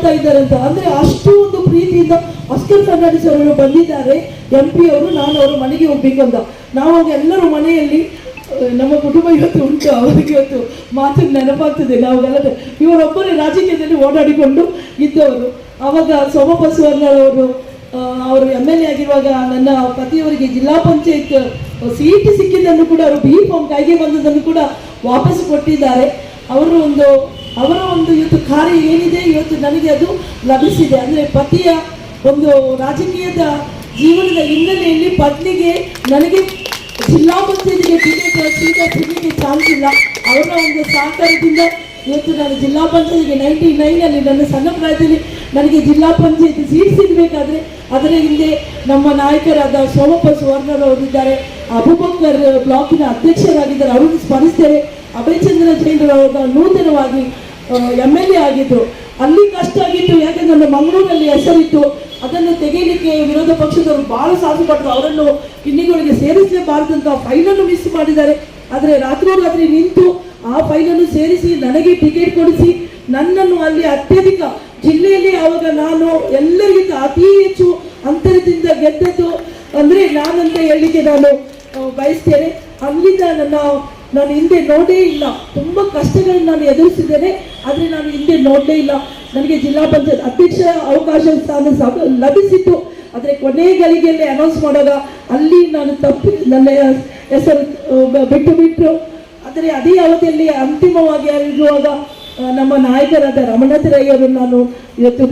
ಮಾಡ್ತಾ ಇದ್ದಾರೆ ಅಂತ. ಅಂದ್ರೆ ಅಷ್ಟು ಒಂದು ಪ್ರೀತಿಯಿಂದ ಆಸ್ಕರ್ ಫರ್ನಾಂಡಿಸ್ ಅವರು ಬಂದಿದ್ದಾರೆ, MP ಅವರು. ನಾನು ಅವರ ಮನೆಗೆ ಹೋಗ್ಬೇಕು ಅಂತ ನಾವು ಎಲ್ಲರೂ ಮನೆಯಲ್ಲಿ ನಮ್ಮ ಕುಟುಂಬ ಇವತ್ತು ಉಂಟು. ಅವರಿಗೆ ಇವತ್ತು ಮಾತು ನೆನಪಾಗ್ತದೆ. ನಾವುಗಲ್ಲದೆ ಇವರೊಬ್ಬರೇ ರಾಜಕೀಯದಲ್ಲಿ ಓಡಾಡಿಕೊಂಡು ಇದ್ದವರು. ಆವಾಗ ಸೋಮಪ್ಪ ಸುವರ್ಣರವರು ಅವರು MLA ಆಗಿರುವಾಗ ನನ್ನ ಪತಿಯವರಿಗೆ ಜಿಲ್ಲಾ ಪಂಚಾಯತ್ ಸೀಟ್ ಸಿಕ್ಕಿದ್ದನ್ನು ಕೂಡ ಅವರು B ಫಾರ್ಮ್ ಕೈಗೆ ಬಂದದನ್ನು ಕೂಡ ವಾಪಸ್ ಕೊಟ್ಟಿದ್ದಾರೆ. ಅವರ ಒಂದು ಇವತ್ತು ಕಾರ್ಯ ಏನಿದೆ ಇವತ್ತು ನನಗೆ ಅದು ಲಭಿಸಿದೆ. ಅಂದರೆ ಪತಿಯ ಒಂದು ರಾಜಕೀಯದ ಜೀವನದ ಹಿನ್ನೆಲೆಯಲ್ಲಿ ಪತ್ನಿಗೆ ನನಗೆ ಜಿಲ್ಲಾ ಪಂಚಾಯತಿಗೆ ಸೀಟ ಸಿಗಲಿಕ್ಕೆ ಚಾನ್ಸ್ ಇಲ್ಲ. ಅವರ ಒಂದು ಸಹಕಾರದಿಂದ ಇವತ್ತು ನಾನು ಜಿಲ್ಲಾ ಪಂಚಾಯತಿಗೆ 99ರಲ್ಲಿ ನನ್ನ ಸಣ್ಣ ಪ್ರಾಯದಲ್ಲಿ ನನಗೆ ಜಿಲ್ಲಾ ಪಂಚಾಯತಿ ಸೀಟ್ ಸಿಗಬೇಕಾದ್ರೆ ಅದರ ಹಿಂದೆ ನಮ್ಮ ನಾಯಕರಾದ ಸೋಮಪ್ಪ ಸುವರ್ಣರವರಿದ್ದಾರೆ, ಅಬೂಬಕರ್ ಬ್ಲಾಕಿನ ಅಧ್ಯಕ್ಷರಾಗಿದ್ದಾರೆ, ಅವರನ್ನು ಸ್ಮರಿಸ್ತೇವೆ. ಅಭಯಚಂದ್ರ ಜೈನರವರು ನೂತನವಾಗಿ MLA ಆಗಿದ್ರು. ಅಲ್ಲಿ ಕಷ್ಟ ಆಗಿತ್ತು, ಯಾಕಂದ್ರೆ ನನ್ನ ಮಂಗಳೂರಲ್ಲಿ ಹೆಸರಿತ್ತು. ಅದನ್ನು ತೆಗೆಯಲಿಕ್ಕೆ ವಿರೋಧ ಪಕ್ಷದವರು ಬಹಳ ಸಾಧುಪಟ್ಟರು. ಅವರನ್ನು ಕಿನ್ನಿಗಳಿಗೆ ಸೇರಿಸಲೇಬಾರದಂತ ಫೈಲನ್ನು ಮಿಸ್ ಮಾಡಿದ್ದಾರೆ. ಆದರೆ ರಾತ್ರಿ ನಿಂತು ಆ ಫೈಲನ್ನು ಸೇರಿಸಿ ನನಗೆ ಟಿಕೆಟ್ ಕೊಡಿಸಿ ನನ್ನನ್ನು ಅಲ್ಲಿ ಅತ್ಯಧಿಕ ಜಿಲ್ಲೆಯಲ್ಲಿ ಆವಾಗ ನಾನು ಎಲ್ಲರಿಗಿಂತ ಅತಿ ಹೆಚ್ಚು ಅಂತರದಿಂದ ಗೆದ್ದದ್ದು ಅಂದರೆ ನಾನಂತ ಹೇಳಲಿಕ್ಕೆ ನಾನು ಬಯಸ್ತೇನೆ. ಅಲ್ಲಿಂದ ನಾನು ಹಿಂದೆ ನೋಡೇ ಇಲ್ಲ. ತುಂಬ ಕಷ್ಟಗಳನ್ನು ನಾನು ಎದುರಿಸಿದ್ದೇನೆ, ಆದರೆ ನಾನು ಹಿಂದೆ ನೋಡಲೇ ಇಲ್ಲ. ನನಗೆ ಜಿಲ್ಲಾ ಪಂಚಾಯತ್ ಅಧ್ಯಕ್ಷ ಅವಕಾಶ ಸ್ಥಾನ ಲಭಿಸಿತ್ತು. ಆದರೆ ಕೊನೆ ಗಳಿಗೆಯಲ್ಲಿ ಅನೌನ್ಸ್ ಮಾಡುವಾಗ ಅಲ್ಲಿ ನಾನು ನನ್ನ ಹೆಸರು ಬಿಟ್ಟು ಆದರೆ ಅದೇ ಅವಧಿಯಲ್ಲಿ ಅಂತಿಮವಾಗಿ ಇರುವಾಗ ನಮ್ಮ ನಾಯಕರಾದ ರಮನಾಥ್ ರೈ ಅವರನ್ನು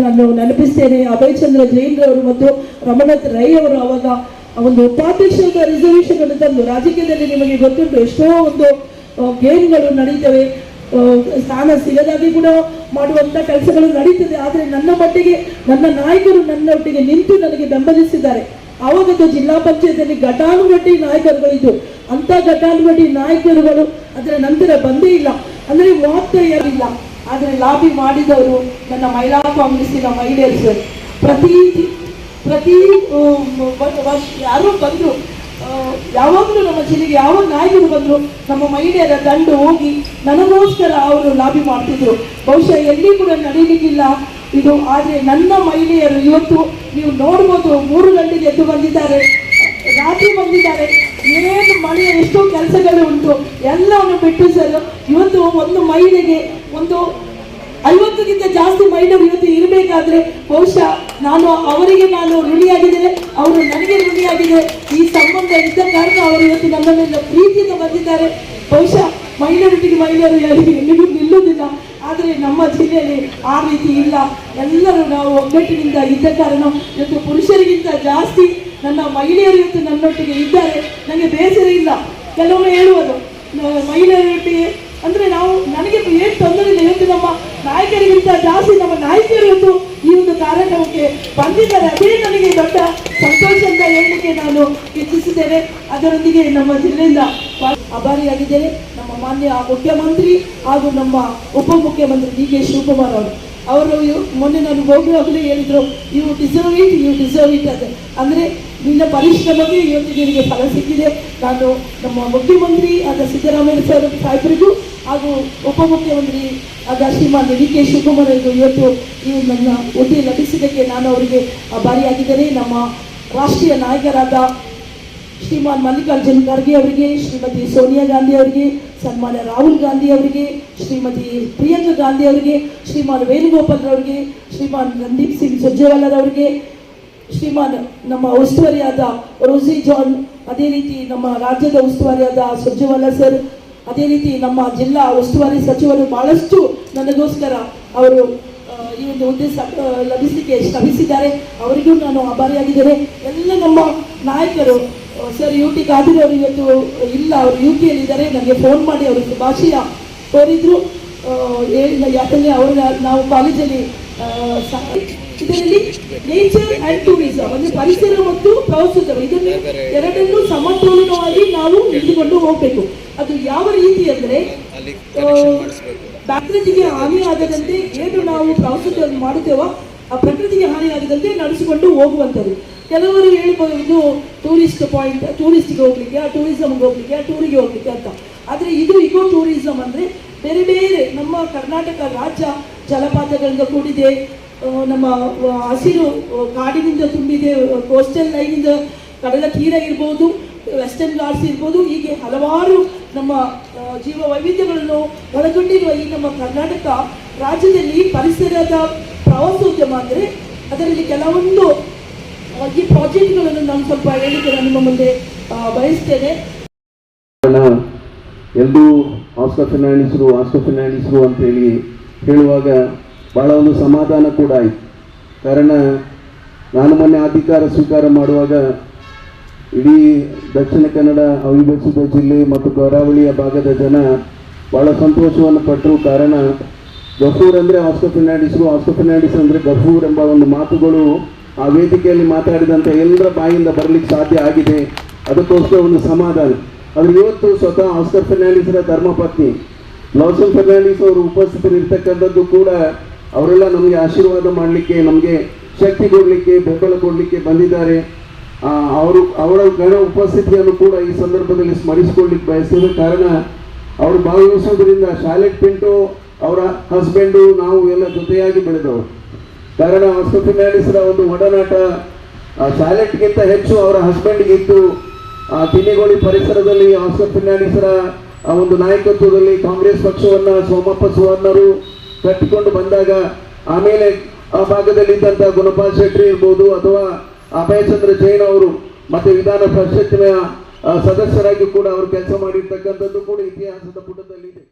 ನಾನು ನೆನಪಿಸ್ತೇನೆ. ಅಭಯಚಂದ್ರ ಜೈನರವರು ಮತ್ತು ರಮನಾಥ್ ರೈ ಅವರು ಅವಾಗ ಒಂದು ಉಪಾಧ್ಯಕ್ಷದ ರಿಸರ್ವೇಷನ್ ಅನ್ನು ತಂದು, ರಾಜಕೀಯದಲ್ಲಿ ನಿಮಗೆ ಗೊತ್ತುಂಟು ಎಷ್ಟೋ ಒಂದು ಗೇಮ್ಗಳು ನಡೀತವೆ, ಸ್ಥಾನ ಸಿಗದಾಗಿ ಕೂಡ ಮಾಡುವಂಥ ಕೆಲಸಗಳು ನಡೀತದೆ. ಆದರೆ ನನ್ನ ಮಟ್ಟಿಗೆ ನನ್ನ ನಾಯಕರು ನನ್ನೊಟ್ಟಿಗೆ ನಿಂತು ನನಗೆ ಬೆಂಬಲಿಸಿದ್ದಾರೆ. ಆವಾಗದು ಜಿಲ್ಲಾ ಪಂಚಾಯತಿಯಲ್ಲಿ ಘಟಾನುಘಟಿ ನಾಯಕರುಗಳಿದ್ದು, ಅಂಥ ಘಟಾನುಘಟಿ ನಾಯಕರುಗಳು ಅದರ ನಂತರ ಬಂದೇ ಇಲ್ಲ. ಅಂದರೆ ಮಾತ್ರ ಇಲ್ಲ, ಆದರೆ ಲಾಬಿ ಮಾಡಿದವರು ನನ್ನ ಮಹಿಳಾ ಕಾಂಗ್ರೆಸ್ಸಿನ ಮಹಿಳೆಯರು. ಪ್ರತಿ ವರ್ಷ ಯಾರೋ ಬಂದರು, ಯಾವಾಗಲೂ ನಮ್ಮ ಜಿಲ್ಲೆಗೆ ಯಾವ ನಾಯಕರು ಬಂದರು ನಮ್ಮ ಮಹಿಳೆಯರ ದಂಡು ಹೋಗಿ ನನಗೋಸ್ಕರ ಅವರು ಲಾಬಿ ಮಾಡ್ತಿದ್ರು. ಬಹುಶಃ ಎಲ್ಲಿ ಕೂಡ ನಡೀಲಿಕ್ಕಿಲ್ಲ ಇದು. ಆದರೆ ನನ್ನ ಮಹಿಳೆಯರು ಇವತ್ತು ನೀವು ನೋಡ್ಬೋದು, 3 ಗಂಟೆಗೆ ಎದ್ದು ಬಂದಿದ್ದಾರೆ, ರಾತ್ರಿ ಬಂದಿದ್ದಾರೆ. ಏನು ಮಳೆಯ ಎಷ್ಟೋ ಕೆಲಸಗಳು ಉಂಟು, ಎಲ್ಲವನ್ನು ಬಿಟ್ಟು ಸರ್ ಇವತ್ತು ಒಂದು ಮಹಿಳೆಗೆ ಒಂದು 50ಕ್ಕಿಂತ ಜಾಸ್ತಿ ಮಹಿಳೆಯರು ಇವತ್ತು ಇರಬೇಕಾದ್ರೆ ಬಹುಶಃ ಅವರಿಗೆ ನಾನು ಋಣಿಯಾಗಿದ್ದೇನೆ, ಅವರು ನನಗೆ ಋಣಿಯಾಗಿದೆ. ಈ ಸಂಬಂಧ ಇದ್ದ ಕಾರಣ ಅವರು ಇವತ್ತು ನಮ್ಮನ್ನೆಲ್ಲ ಪ್ರೀತಿಯಿಂದ ಬಂದಿದ್ದಾರೆ. ಬಹುಶಃ ಮಹಿಳೆಯರೊಟ್ಟಿಗೆ ಮಹಿಳೆಯರು ಎಲ್ಲಿಗೂ ನಿಲ್ಲುವುದಿಲ್ಲ. ಆದರೆ ನಮ್ಮ ಜಿಲ್ಲೆಯಲ್ಲಿ ಆ ರೀತಿ ಇಲ್ಲ. ಎಲ್ಲರೂ ನಾವು ಒಗ್ಗಟ್ಟಿನಿಂದ ಇದ್ದ ಕಾರಣ ಇವತ್ತು ಪುರುಷರಿಗಿಂತ ಜಾಸ್ತಿ ನನ್ನ ಮಹಿಳೆಯರು ಇವತ್ತು ನನ್ನೊಟ್ಟಿಗೆ ಇದ್ದಾರೆ. ನನಗೆ ಬೇಸರ ಇಲ್ಲ. ಕೆಲವೊಮ್ಮೆ ಹೇಳುವುದು ಮಹಿಳೆಯರೊಟ್ಟಿಗೆ ಅಂದರೆ ನನಗೆ ಏನು ತೊಂದರೆ ಇಲ್ಲ. ಇವತ್ತು ನಮ್ಮ ನಾಯಕರಿಗಿಂತ ಜಾಸ್ತಿ ನಮ್ಮ ನಾಯಕಿಯರು ಇವತ್ತು ಈ ಒಂದು ಕಾರ್ಯಕ್ರಮಕ್ಕೆ ಬಂದಿದ್ದಾರೆ. ಅದೇ ನನಗೆ ದೊಡ್ಡ ಸಂತೋಷ ಅಂತ ಹೇಳಲಿಕ್ಕೆ ನಾನು ಇಚ್ಛಿಸಿದ್ದೇನೆ. ಅದರೊಂದಿಗೆ ನಮ್ಮ ಜಿಲ್ಲೆಯಿಂದ ಆಭಾರಿಯಾಗಿದ್ದೇನೆ. ನಮ್ಮ ಮಾನ್ಯ ಮುಖ್ಯಮಂತ್ರಿ ಹಾಗೂ ನಮ್ಮ ಉಪಮುಖ್ಯಮಂತ್ರಿ DK ಶಿವಕುಮಾರ್ ಅವರು ಮೊನ್ನೆ ನಾನು ಹೋಗುವಾಗಲೇ ಹೇಳಿದರು, ಯು ಡಿಸರ್ವ್ ಇಟ್ ಅಂತ. ಅಂದರೆ ನಿನ್ನ ಪರಿಶ್ರಮಕ್ಕೆ ಇವತ್ತು ನಿನಗೆ ಫಲ ಸಿಕ್ಕಿದೆ. ನಾನು ನಮ್ಮ ಮುಖ್ಯಮಂತ್ರಿ ಆದ ಸಿದ್ದರಾಮಯ್ಯ ಸಾಹೇಬರಿಗೂ ಹಾಗೂ ಉಪಮುಖ್ಯಮಂತ್ರಿ ಆದ ಶ್ರೀಮಾನ್ DK ಶಿವಕುಮಾರ್ ಇವತ್ತು ನನ್ನ ಹುದ್ದೆ ಲಭಿಸಿದ್ದಕ್ಕೆ ನಾನು ಅವರಿಗೆ ಆಭಾರಿಯಾಗಿದ್ದೇನೆ. ನಮ್ಮ ರಾಷ್ಟ್ರೀಯ ನಾಯಕರಾದ ಶ್ರೀಮಾನ್ ಮಲ್ಲಿಕಾರ್ಜುನ್ ಖರ್ಗೆ ಅವರಿಗೆ, ಶ್ರೀಮತಿ ಸೋನಿಯಾ ಗಾಂಧಿ ಅವರಿಗೆ, ಸನ್ಮಾನ್ಯ ರಾಹುಲ್ ಗಾಂಧಿ ಅವರಿಗೆ, ಶ್ರೀಮತಿ ಪ್ರಿಯಾಂಕಾ ಗಾಂಧಿ ಅವರಿಗೆ, ಶ್ರೀಮಾನ್ ವೇಣುಗೋಪಾಲ್ ಅವರಿಗೆ, ಶ್ರೀಮಾನ್ ರಣದೀಪ್ ಸಿಂಗ್ ಸುರ್ಜೇವಾಲಾ ಶ್ರೀಮಾನ್ ನಮ್ಮ ಉಸ್ತುವಾರಿಯಾದ ರೋಸಿ ಜಾನ್, ಅದೇ ರೀತಿ ನಮ್ಮ ರಾಜ್ಯದ ಉಸ್ತುವಾರಿಯಾದ ಸುರ್ಜೇವಾಲಾ ಸರ್, ಅದೇ ರೀತಿ ನಮ್ಮ ಜಿಲ್ಲಾ ಉಸ್ತುವಾರಿ ಸಚಿವರು ಬಹಳಷ್ಟು ನನಗೋಸ್ಕರ ಅವರು ಈ ಒಂದು ಹುದ್ದೆ ಲಭಿಸಲಿಕ್ಕೆ ಶ್ರಮಿಸಿದ್ದಾರೆ. ಅವರಿಗೂ ನಾನು ಆಭಾರಿಯಾಗಿದ್ದೇನೆ. ಎಲ್ಲ ನಮ್ಮ ನಾಯಕರು ಸರ್ UT ಖಾದರ್ ಅವರು ಇವತ್ತು ಇಲ್ಲ, ಅವರು UKಯಲ್ಲಿದ್ದಾರೆ. ನನಗೆ ಫೋನ್ ಮಾಡಿ ಅವರು ಶುಭಾಶಯ ಕೋರಿದ್ರು. ಯಾಕಂದರೆ ನಾವು ಕಾಲೇಜಲ್ಲಿ ಇದರಲ್ಲಿ ನೇಚರ್ ಆ್ಯಂಡ್ ಟೂರಿಸಂ ಅಂದರೆ ಪರಿಸರ ಮತ್ತು ಪ್ರವಾಸೋದ್ಯಮ ಇದನ್ನು ಎರಡನ್ನೂ ಸಮತೋಲನವಾಗಿ ನಾವು ಹಿಡಿದುಕೊಂಡು ಹೋಗಬೇಕು. ಅದು ಯಾವ ರೀತಿ ಅಂದರೆ ಪ್ರಕೃತಿಗೆ ಹಾನಿ ಆಗದಂತೆ ಏನು ನಾವು ಪ್ರವಾಸೋದ್ಯಮ ಮಾಡುತ್ತೇವೋ ಆ ಪ್ರಕೃತಿಗೆ ಹಾನಿ ಆಗದಂತೆ ನಡೆಸಿಕೊಂಡು ಹೋಗುವಂಥದ್ದು. ಕೆಲವರು ಹೇಳ್ಬೋದು ಇದು ಟೂರಿಸ್ಟ್ ಪಾಯಿಂಟ್, ಟೂರಿಸ್ಟಿಗೆ ಹೋಗ್ಲಿಕ್ಕೆ, ಆ ಟೂರಿಸಮ್ಗೆ ಹೋಗ್ಲಿಕ್ಕೆ, ಆ ಟೂರಿಗೆ ಹೋಗ್ಲಿಕ್ಕೆ ಅಂತ. ಆದರೆ ಇದು ಇಕೋ ಟೂರಿಸಂ ಅಂದರೆ ಬೇರೆ ಬೇರೆ ನಮ್ಮ ಕರ್ನಾಟಕ ರಾಜ್ಯ ಜಲಪಾತಗಳಿಂದ ಕೂಡಿದೆ, ನಮ್ಮ ಹಸಿರು ಕಾಡಿನಿಂದ ತುಂಬಿದೆ, ಕೋಸ್ಟಲ್ ಲೈನಿಂದ ಕಡಲ ತೀರ ಇರ್ಬೋದು, ವೆಸ್ಟರ್ನ್ ಘಾಟ್ಸ್ ಇರ್ಬೋದು, ಹೀಗೆ ಹಲವಾರು ನಮ್ಮ ಜೀವ ವೈವಿಧ್ಯಗಳನ್ನು ಒಳಗೊಂಡಿರುವ ಈ ನಮ್ಮ ಕರ್ನಾಟಕ ರಾಜ್ಯದಲ್ಲಿ ಪರಿಸರದ ಪ್ರವಾಸೋದ್ಯಮ ಅಂದರೆ ಅದರಲ್ಲಿ ಕೆಲವೊಂದು ಈ ಪ್ರಾಜೆಕ್ಟ್ಗಳನ್ನು ನಾನು ಸ್ವಲ್ಪ ಹೇಳಿಕೆ ನಿಮ್ಮ ಮುಂದೆ ಬಯಸ್ತೇನೆ. ಎಲ್ಲರೂ ಆಸ್ಕರ್ ಫರ್ನಾಂಡಿಸ್ರು ಅಂತೇಳಿ ಹೇಳುವಾಗ ಭಾಳ ಒಂದು ಸಮಾಧಾನ ಕೂಡ ಆಯಿತು. ಕಾರಣ ನಾನು ಮೊನ್ನೆ ಅಧಿಕಾರ ಸ್ವೀಕಾರ ಮಾಡುವಾಗ ಇಡೀ ದಕ್ಷಿಣ ಕನ್ನಡ ಅವಿಭಜಿತ ಜಿಲ್ಲೆ ಮತ್ತು ಕರಾವಳಿಯ ಭಾಗದ ಜನ ಭಾಳ ಸಂತೋಷವನ್ನು ಪಟ್ಟರು. ಕಾರಣ ಗಫೂರ್ ಅಂದರೆ ಆಸ್ಕರ್ ಫರ್ನಾಂಡಿಸ್ ಅಂದರೆ ಗಫೂರ್ ಎಂಬ ಒಂದು ಮಾತುಗಳು ಆ ವೇದಿಕೆಯಲ್ಲಿ ಮಾತಾಡಿದಂಥ ಎಲ್ಲರ ಬಾಯಿಂದ ಬರಲಿಕ್ಕೆ ಸಾಧ್ಯ ಆಗಿದೆ. ಅದಕ್ಕೋಸ್ಕರ ಒಂದು ಸಮಾಧಾನ. ಆದರೆ ಇವತ್ತು ಸ್ವತಃ ಆಸ್ಕರ್ ಫರ್ನಾಂಡಿಸ್ರ ಧರ್ಮಪತ್ನಿ ಬ್ಲಾಸಮ್ ಫರ್ನಾಂಡಿಸ್ ಅವರು ಉಪಸ್ಥಿತರಿರ್ತಕ್ಕಂಥದ್ದು ಕೂಡ ಅವರೆಲ್ಲ ನಮಗೆ ಆಶೀರ್ವಾದ ಮಾಡಲಿಕ್ಕೆ, ನಮಗೆ ಶಕ್ತಿ ಕೊಡಲಿಕ್ಕೆ, ಬೆಂಬಲ ಕೊಡಲಿಕ್ಕೆ ಬಂದಿದ್ದಾರೆ. ಅವರ ಗಣ ಉಪಸ್ಥಿತಿಯನ್ನು ಕೂಡ ಈ ಸಂದರ್ಭದಲ್ಲಿ ಸ್ಮರಿಸಿಕೊಳ್ಳಿಕ್ಕೆ ಬಯಸ್ತೇವೆ. ಕಾರಣ ಅವರು ಭಾಗವಹಿಸುವುದರಿಂದ ಶಾಲೆಟ್ ಪಿಂಟೋ ಅವರ ಹಸ್ಬೆಂಡು ನಾವು ಎಲ್ಲ ಜೊತೆಯಾಗಿ ಬೆಳೆದವರು. ಕಾರಣ ಆಸ್ಕರ್ ಫರ್ನಾಂಡಿಸ್ರ ಒಂದು ಒಡನಾಟ ಶಾಲೆಟ್ಗಿಂತ ಹೆಚ್ಚು ಅವರ ಹಸ್ಬೆಂಡ್ಗಿತ್ತು. ತಿನ್ನಿಗೋಳಿ ಪರಿಸರದಲ್ಲಿ ಆಸ್ಕರ್ ಫರ್ನಾಂಡಿಸ್ರ ಒಂದು ನಾಯಕತ್ವದಲ್ಲಿ ಕಾಂಗ್ರೆಸ್ ಪಕ್ಷವನ್ನು ಸೋಮಪ್ಪ ಸುವರ್ಣರು ಕಟ್ಟಿಕೊಂಡು ಬಂದಾಗ, ಆಮೇಲೆ ಆ ಭಾಗದಲ್ಲಿದ್ದಂಥ ಗುಣಪಾಲ್ ಶೆಟ್ಟಿ ಇರ್ಬೋದು ಅಥವಾ ಅಭಯಚಂದ್ರ ಜೈನ್ ಅವರು ಮತ್ತೆ ವಿಧಾನ ಪರಿಷತ್ತಿನ ಸದಸ್ಯರಾಗಿ ಕೂಡ ಅವರು ಕೆಲಸ ಮಾಡಿರ್ತಕ್ಕಂಥದ್ದು ಕೂಡ ಇತಿಹಾಸದ ಪುಟದಲ್ಲಿದೆ.